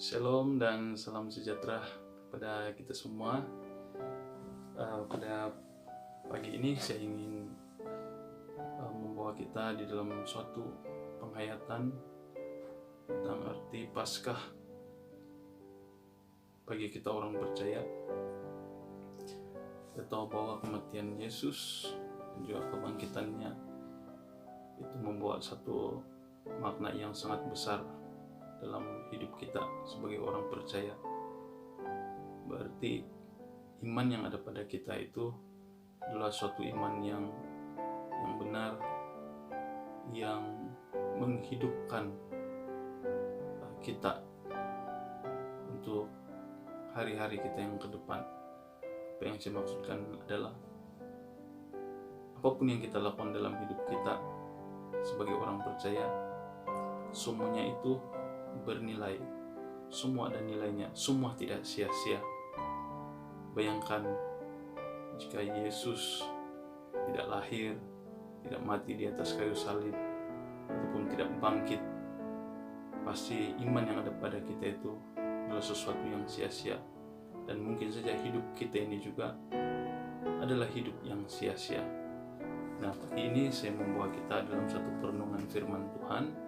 Shalom dan salam sejahtera kepada kita semua. Pada pagi ini saya ingin membawa kita di dalam suatu penghayatan tentang arti Paskah bagi kita orang percaya. Kita tahu bahwa kematian Yesus dan juga kebangkitannya itu membawa satu makna yang sangat besar dalam hidup kita sebagai orang percaya. Berarti iman yang ada pada kita itu adalah suatu iman yang benar, yang menghidupkan kita untuk hari-hari kita yang ke depan. Apa yang saya maksudkan adalah apapun yang kita lakukan dalam hidup kita sebagai orang percaya, semuanya itu bernilai, semua ada nilainya, semua tidak sia-sia. Bayangkan jika Yesus tidak lahir, tidak mati di atas kayu salib, ataupun tidak bangkit, pasti iman yang ada pada kita itu adalah sesuatu yang sia-sia. Dan mungkin saja hidup kita ini juga adalah hidup yang sia-sia. Nah, pagi ini saya membawa kita dalam satu perenungan firman Tuhan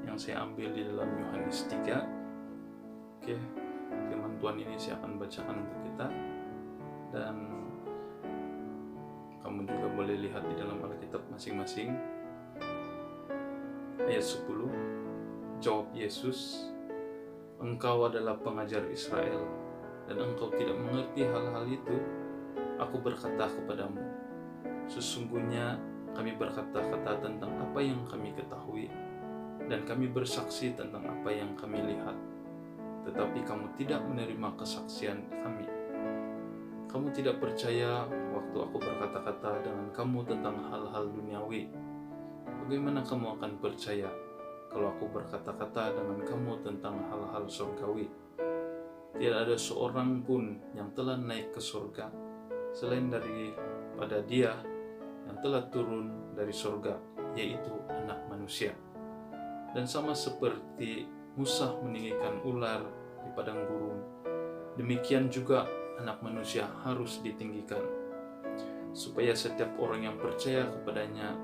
yang saya ambil di dalam Yohanes 3. Firman Tuhan ini saya akan bacakan untuk kita, dan kamu juga boleh lihat di dalam Alkitab masing-masing. Ayat 10, jawab Yesus, "Engkau adalah pengajar Israel, dan engkau tidak mengerti hal-hal itu. Aku berkata kepadamu, sesungguhnya kami berkata-kata tentang apa yang kami ketahui, dan kami bersaksi tentang apa yang kami lihat, tetapi kamu tidak menerima kesaksian kami. Kamu tidak percaya waktu aku berkata-kata dengan kamu tentang hal-hal duniawi. Bagaimana kamu akan percaya kalau aku berkata-kata dengan kamu tentang hal-hal surgawi? Tidak ada seorang pun yang telah naik ke surga selain daripada Dia yang telah turun dari surga, yaitu Anak Manusia. Dan sama seperti Musa meninggikan ular di padang gurun, demikian juga Anak Manusia harus ditinggikan, supaya setiap orang yang percaya kepadanya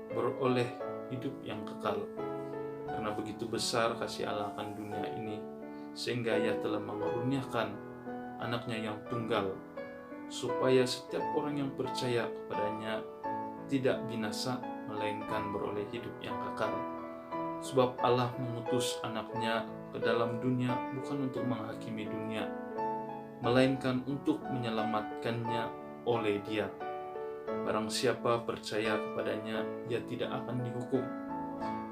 beroleh hidup yang kekal. Karena begitu besar kasih Allah akan dunia ini, sehingga Ia telah mengaruniakan Anaknya yang tunggal, supaya setiap orang yang percaya kepadanya tidak binasa, melainkan beroleh hidup yang kekal. Sebab Allah mengutus Anaknya ke dalam dunia bukan untuk menghakimi dunia, melainkan untuk menyelamatkannya oleh Dia. Barang siapa percaya kepadanya, ia tidak akan dihukum.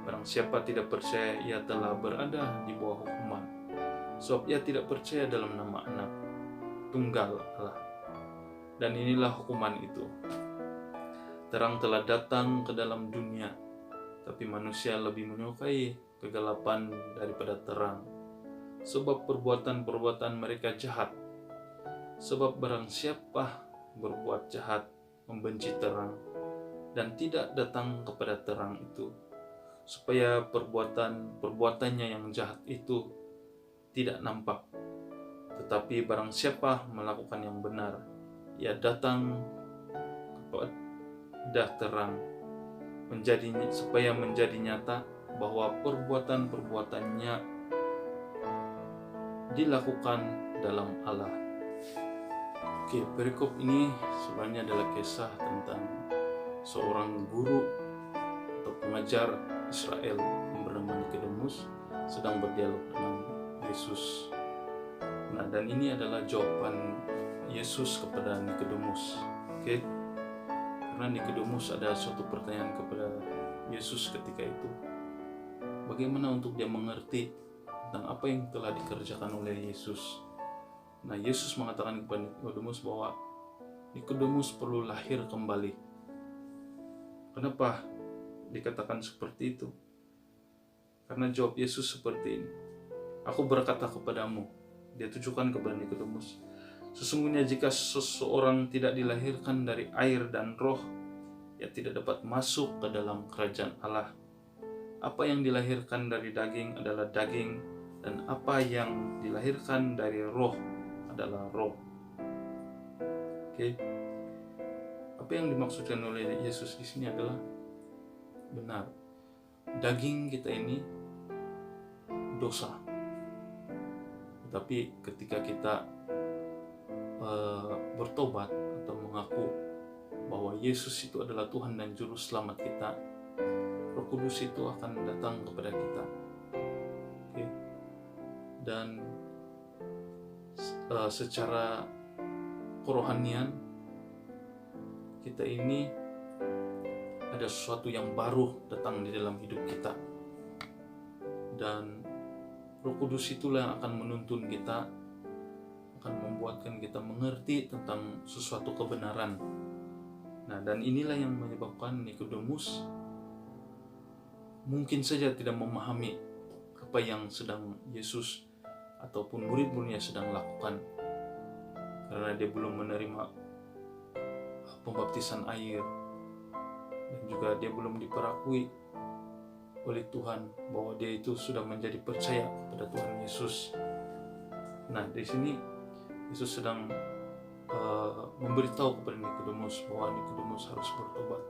Barang siapa tidak percaya, ia telah berada di bawah hukuman, sebab ia tidak percaya dalam nama Anak Tunggal Allah. Dan inilah hukuman itu: terang telah datang ke dalam dunia, tapi manusia lebih menyukai kegelapan daripada terang, sebab perbuatan-perbuatan mereka jahat. Sebab barang siapa berbuat jahat membenci terang, dan tidak datang kepada terang itu, supaya perbuatan-perbuatannya yang jahat itu tidak nampak. Tetapi barang siapa melakukan yang benar, ia datang kepada terang, supaya menjadi nyata bahwa perbuatan-perbuatannya dilakukan dalam Allah. Perikop ini sebenarnya adalah kisah tentang seorang guru atau pengajar Israel yang bernama Nikodemus sedang berdialog dengan Yesus. Nah, dan ini adalah jawaban Yesus kepada Nikodemus. Karena Nikodemus ada suatu pertanyaan kepada Yesus ketika itu. Bagaimana untuk dia mengerti tentang apa yang telah dikerjakan oleh Yesus? Nah, Yesus mengatakan kepada Nikodemus bahwa Nikodemus perlu lahir kembali. Kenapa dikatakan seperti itu? Karena jawab Yesus seperti ini. Aku berkata kepadamu, dia tujukan kepada Nikodemus, sesungguhnya jika seseorang tidak dilahirkan dari air dan roh, ia tidak dapat masuk ke dalam kerajaan Allah. Apa yang dilahirkan dari daging adalah daging, dan apa yang dilahirkan dari roh adalah roh. Oke. Apa yang dimaksudkan oleh Yesus di sini adalah benar. Daging kita ini dosa. Tetapi ketika kita bertobat atau mengaku bahwa Yesus itu adalah Tuhan dan Juru Selamat kita, Roh Kudus itu akan datang kepada kita. Oke. Dan secara kerohanian kita ini ada sesuatu yang baru datang di dalam hidup kita, dan Roh Kudus itulah yang akan menuntun kita, akan membuatkan kita mengerti tentang sesuatu kebenaran. Nah, dan inilah yang menyebabkan Nikodemus mungkin saja tidak memahami apa yang sedang Yesus ataupun murid-muridnya sedang lakukan, karena dia belum menerima pembaptisan air, dan juga dia belum diperakui oleh Tuhan bahwa dia itu sudah menjadi percaya kepada Tuhan Yesus. Nah, di sini Yesus sedang memberitahu kepada Nikodemus bahwa Nikodemus harus bertobat,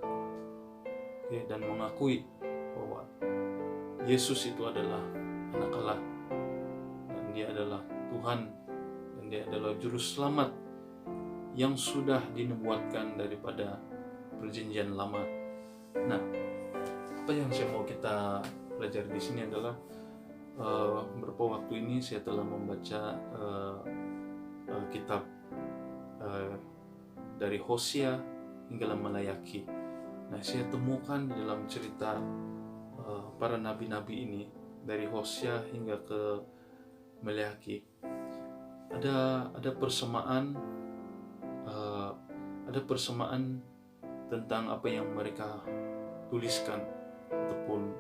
dan mengakui bahwa Yesus itu adalah Anak Allah, dan dia adalah Tuhan, dan dia adalah Juru Selamat yang sudah dinubuatkan daripada Perjanjian Lama. Nah, apa yang saya mau kita pelajari di sini adalah beberapa waktu ini saya telah membaca kitab dari Hosea hingga Malayaki. Nah, saya temukan di dalam cerita para nabi-nabi ini dari Hosea hingga ke Malayaki ada persamaan tentang apa yang mereka tuliskan ataupun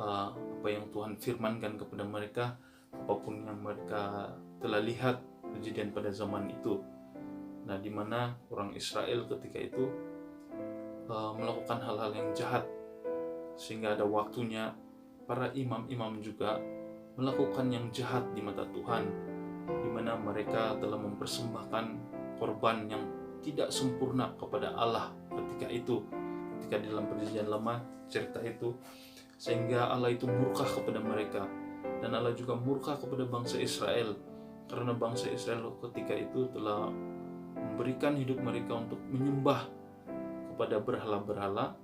apa yang Tuhan firmankan kepada mereka, apapun yang mereka telah lihat kejadian pada zaman itu. Nah, di mana orang Israel ketika itu melakukan hal-hal yang jahat, sehingga ada waktunya para imam-imam juga melakukan yang jahat di mata Tuhan, di mana mereka telah mempersembahkan korban yang tidak sempurna kepada Allah ketika di dalam Perjanjian Lama cerita itu, sehingga Allah itu murka kepada mereka, dan Allah juga murka kepada bangsa Israel karena bangsa Israel ketika itu telah memberikan hidup mereka untuk menyembah kepada berhala-berhala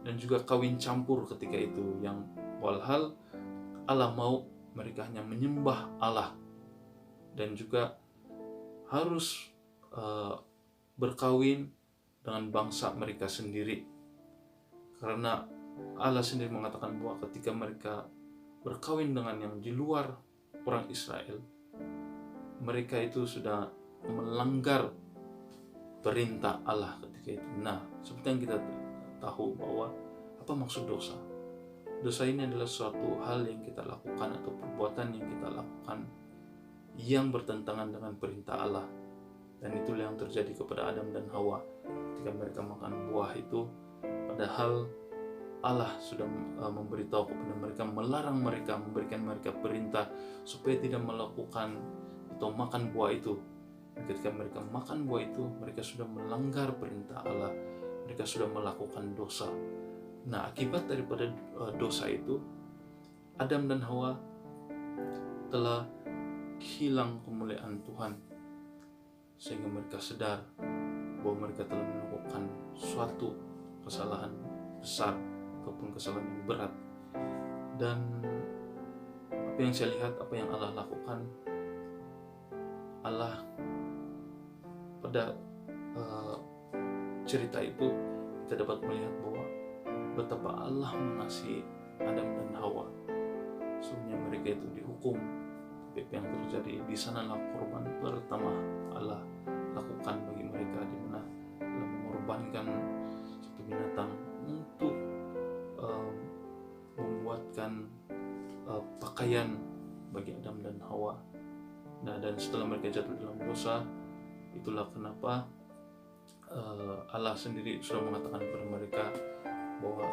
dan juga kawin campur ketika itu, yang walhal Allah mau mereka hanya menyembah Allah dan juga harus berkawin dengan bangsa mereka sendiri, karena Allah sendiri mengatakan bahwa ketika mereka berkawin dengan yang di luar orang Israel, mereka itu sudah melanggar perintah Allah ketika itu. Nah, seperti yang kita tahu bahwa apa maksud dosa? Dosa ini adalah suatu hal yang kita lakukan atau perbuatan yang kita lakukan yang bertentangan dengan perintah Allah. Dan itulah yang terjadi kepada Adam dan Hawa ketika mereka makan buah itu, padahal Allah sudah memberitahu kepada mereka, melarang mereka, memberikan mereka perintah supaya tidak melakukan atau makan buah itu. Ketika mereka makan buah itu, mereka sudah melanggar perintah Allah, mereka sudah melakukan dosa. Nah, akibat daripada dosa itu, Adam dan Hawa telah hilang kemuliaan Tuhan, sehingga mereka sadar bahwa mereka telah melakukan suatu kesalahan besar ataupun kesalahan yang berat. Dan apa yang saya lihat, apa yang Allah lakukan, Allah pada cerita itu kita dapat melihat bahwa betapa Allah mengasihi Adam dan Hawa. Sebenarnya mereka itu dihukum, tapi apa yang terjadi di sanalah korban pertama Allah lakukan bagi mereka, di mana Allah mengorbankan satu binatang untuk membuatkan pakaian bagi Adam dan Hawa. Nah, dan setelah mereka jatuh dalam dosa, itulah kenapa Allah sendiri sudah mengatakan kepada mereka bahwa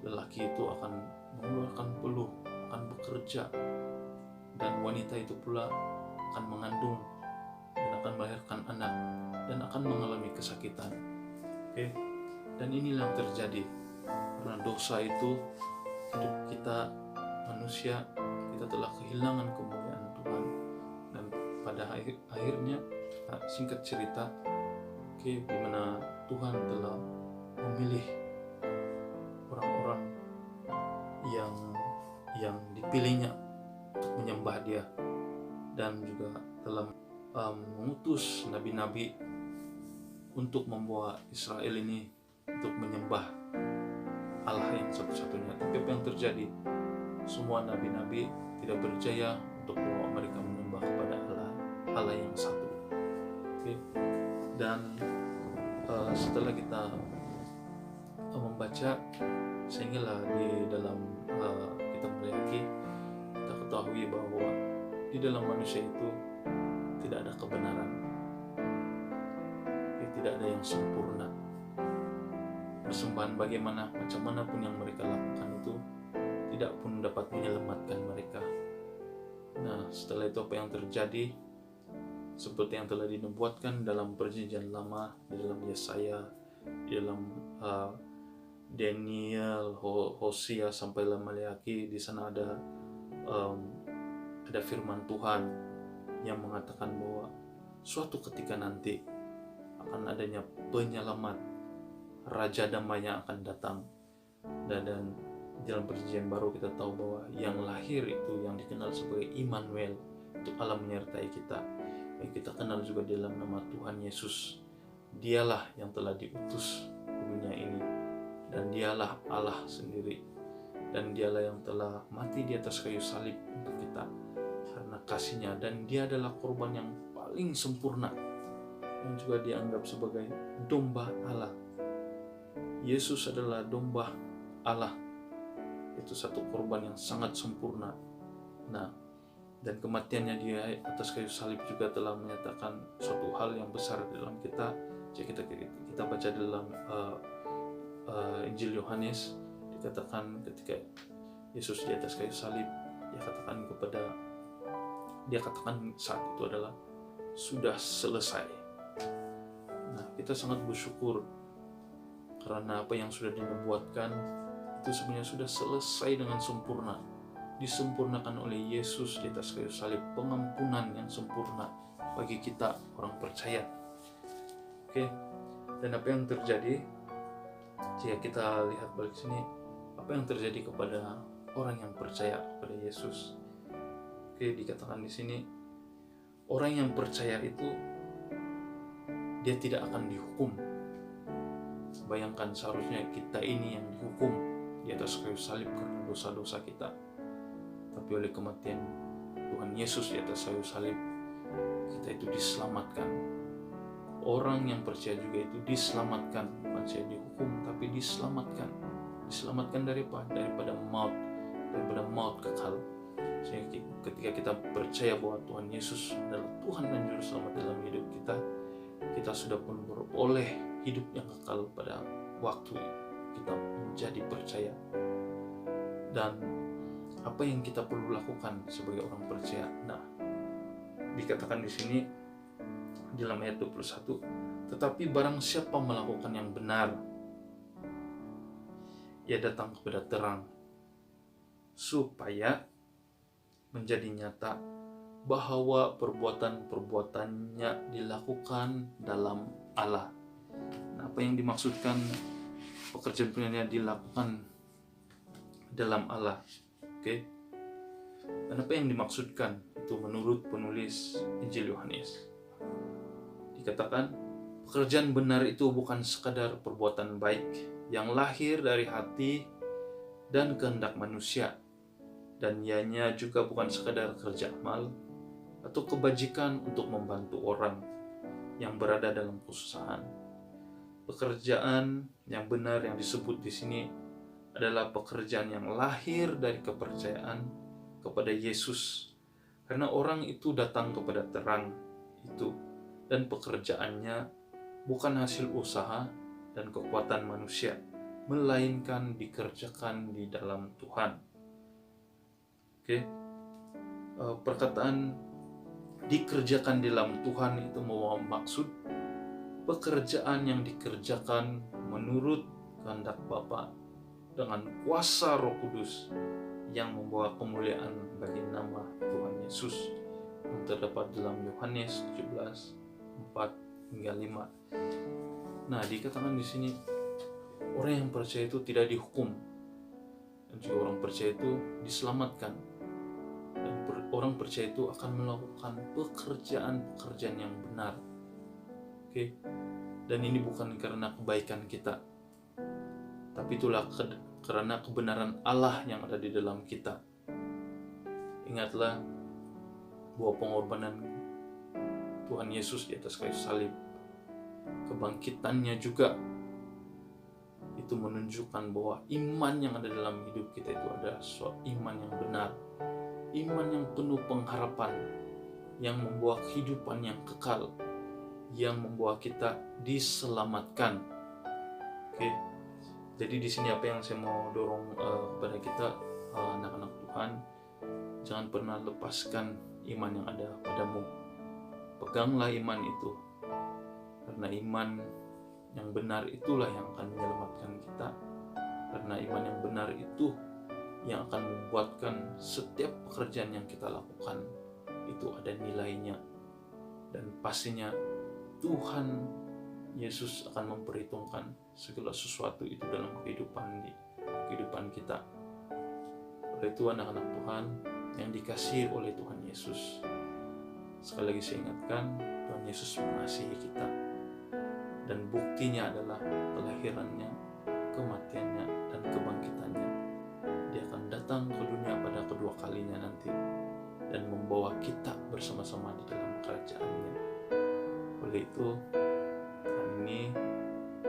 lelaki itu akan mengeluarkan peluh, akan bekerja dan wanita itu pula akan mengandung dan akan melahirkan anak dan akan mengalami kesakitan. Oke? Dan inilah yang terjadi karena dosa itu, hidup kita manusia, kita telah kehilangan kemuliaan Tuhan. Dan pada akhirnya, singkat cerita, di mana Tuhan telah memilih orang-orang yang dipilihnya untuk menyembah Dia, dan juga telah mengutus nabi-nabi untuk membawa Israel ini untuk menyembah Allah yang satu-satunya. Tapi apa yang terjadi? Semua nabi-nabi tidak berjaya untuk membawa mereka menyembah kepada Allah yang satu. Oke? Dan setelah kita membaca, sehinggalah di dalam kitab Maleakhi kita ketahui bahwa di dalam manusia itu tidak ada kebenaran, tidak ada yang sempurna. Persembahan bagaimana, macam mana pun yang mereka lakukan itu tidak pun dapat menyelamatkan mereka. Nah, setelah itu apa yang terjadi? Seperti yang telah dinubuatkan dalam Perjanjian Lama, di dalam Yesaya, di dalam Daniel, Hosea sampai Maleakhi, di sana ada firman Tuhan yang mengatakan bahwa suatu ketika nanti akan adanya penyelamat, Raja Damai yang akan datang. Dan dalam Perjanjian Baru kita tahu bahwa yang lahir itu yang dikenal sebagai Immanuel, itu Allah menyertai kita. Yang kita kenal juga dalam nama Tuhan Yesus. Dialah yang telah diutus ke dunia ini, dan Dialah Allah sendiri, dan Dialah yang telah mati di atas kayu salib untuk kita karena kasih-Nya, dan Dia adalah korban yang paling sempurna yang juga dianggap sebagai domba Allah. Yesus adalah domba Allah. Itu satu korban yang sangat sempurna. Nah, dan kematiannya Dia atas kayu salib juga telah menyatakan suatu hal yang besar dalam kita. Jika kita baca dalam Injil Yohanes, dikatakan ketika Yesus di atas kayu salib, Dia katakan saat itu adalah sudah selesai. Nah, kita sangat bersyukur karena apa yang sudah dinubuatkan itu sebenarnya sudah selesai dengan sempurna, disempurnakan oleh Yesus di atas kayu salib, pengampunan yang sempurna bagi kita orang percaya. Oke, dan apa yang terjadi jika kita lihat balik sini, apa yang terjadi kepada orang yang percaya kepada Yesus? Oke, dikatakan di sini orang yang percaya itu dia tidak akan dihukum. Bayangkan, seharusnya kita ini yang dihukum di atas kayu salib karena dosa-dosa kita. Tapi oleh kematian Tuhan Yesus di atas kayu salib, kita itu diselamatkan. Orang yang percaya juga itu diselamatkan, bukan saja dihukum, tapi diselamatkan. Diselamatkan daripada maut kekal. Sehingga ketika kita percaya bahwa Tuhan Yesus adalah Tuhan dan Juru Selamat dalam hidup kita, kita sudah pun beroleh hidup yang kekal pada waktu kita menjadi percaya. Dan apa yang kita perlu lakukan sebagai orang percaya? Nah, dikatakan di sini di dalam ayat 21, tetapi barang siapa melakukan yang benar, ia datang kepada terang, supaya menjadi nyata bahwa perbuatan-perbuatannya dilakukan dalam Allah. Nah, apa yang dimaksudkan pekerjaan-pekerjaannya dilakukan dalam Allah? Oke. Dan apa yang dimaksudkan itu menurut penulis Injil Yohanes? Dikatakan pekerjaan benar itu bukan sekadar perbuatan baik yang lahir dari hati dan kehendak manusia, dan ianya juga bukan sekadar kerja amal atau kebajikan untuk membantu orang yang berada dalam kesusahan. Pekerjaan yang benar yang disebut di sini adalah pekerjaan yang lahir dari kepercayaan kepada Yesus, karena orang itu datang kepada terang itu, dan pekerjaannya bukan hasil usaha dan kekuatan manusia, melainkan dikerjakan di dalam Tuhan. Oke. perkataan dikerjakan di dalam Tuhan itu membawa maksud pekerjaan yang dikerjakan menurut kehendak Bapa dengan kuasa Roh Kudus yang membawa kemuliaan bagi nama Tuhan Yesus yang terdapat dalam Yohanes 17:4-5. Nah, dikatakan di sini orang yang percaya itu tidak dihukum, dan juga orang percaya itu diselamatkan, dan orang percaya itu akan melakukan pekerjaan-pekerjaan yang benar. Oke. Dan ini bukan karena kebaikan kita, tapi itulah karena kebenaran Allah yang ada di dalam kita. Ingatlah bahwa pengorbanan Tuhan Yesus di atas kayu salib, kebangkitannya juga, itu menunjukkan bahwa iman yang ada dalam hidup kita itu adalah suatu iman yang benar, iman yang penuh pengharapan, yang membawa kehidupan yang kekal, yang membawa kita diselamatkan. Oke. Jadi di sini apa yang saya mau dorong kepada kita, anak-anak Tuhan, jangan pernah lepaskan iman yang ada padamu. Peganglah iman itu, karena iman yang benar itulah yang akan menyelamatkan kita. Karena iman yang benar itu yang akan membuatkan setiap pekerjaan yang kita lakukan itu ada nilainya, dan pastinya Tuhan Yesus akan memperhitungkan segala sesuatu itu dalam kehidupan kita. Oleh itu, anak-anak Tuhan yang dikasihi oleh Tuhan Yesus, sekali lagi saya ingatkan, Tuhan Yesus mengasihi kita, dan buktinya adalah kelahirannya, kematiannya, dan kebangkitannya. Dia akan datang ke dunia pada kedua kalinya nanti dan membawa kita bersama-sama di dalam kerajaan-Nya. Oleh itu, hari ini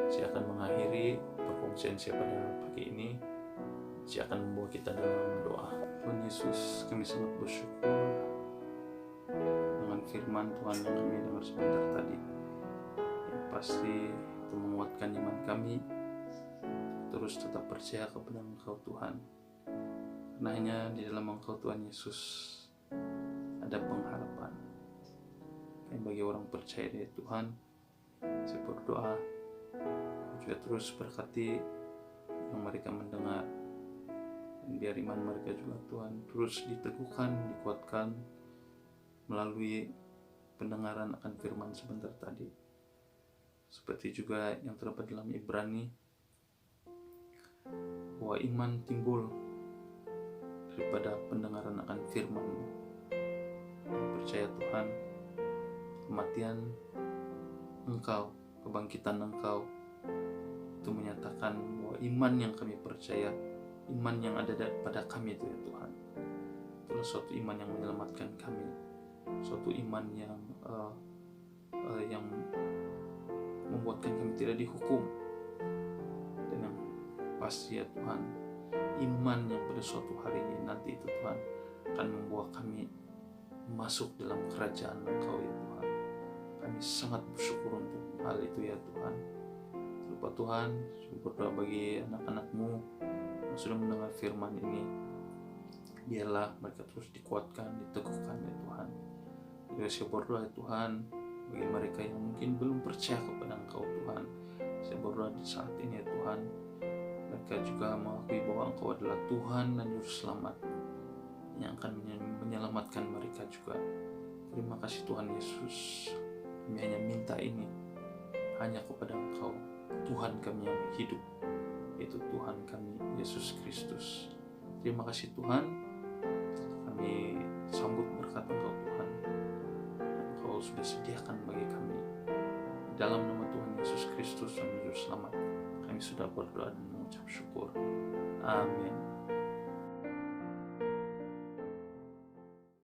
saya akan mengakhiri perkongsian saya pada pagi ini. Saya akan membawa kita dalam doa. Tuhan Yesus, kami sangat bersyukur dengan firman Tuhan yang kami dengar sebentar tadi, yang pasti itu menguatkan iman kami terus tetap percaya kepada Engkau Tuhan, karena hanya di dalam Engkau Tuhan Yesus ada pengharapan. Dan bagi orang percaya di Tuhan, saya berdoa juga terus berkati yang mereka mendengar, dan biar iman mereka juga Tuhan terus diteguhkan, dikuatkan melalui pendengaran akan firman sebentar tadi. Seperti juga yang terdapat dalam Ibrani, bahwa iman timbul daripada pendengaran akan firman-Mu. Percaya Tuhan, kematian Engkau, kebangkitan Engkau itu menyatakan bahwa iman yang kami percaya, iman yang ada pada kami itu ya Tuhan, itulah suatu iman yang menyelamatkan kami, suatu iman yang membuatkan kami tidak dihukum. Dan yang pasti ya Tuhan, iman yang pada suatu hari nanti itu Tuhan akan membawa kami masuk dalam kerajaan Engkau ya Tuhan. Kami sangat bersyukur untuk hal itu ya Tuhan. Lupa Tuhan, saya berdoa bagi anak-anak-Mu yang sudah mendengar firman ini, biarlah mereka terus dikuatkan, diteguhkan ya Tuhan. Juga saya berdoa ya Tuhan, bagi mereka yang mungkin belum percaya kepada Engkau Tuhan, saya berdoa di saat ini ya Tuhan, mereka juga mengakui bahwa Engkau adalah Tuhan dan Juru Selamat yang akan menyelamatkan mereka juga. Terima kasih Tuhan Yesus. Kami hanya minta ini hanya kepada Engkau, Tuhan kami yang hidup, yaitu Tuhan kami Yesus Kristus. Terima kasih Tuhan. Kami sambut berkat Engkau Tuhan, dan Engkau sudah sediakan bagi kami. Di dalam nama Tuhan Yesus Kristus dan Juru Selamat, kami sudah berdoa dan mengucap syukur. Amin.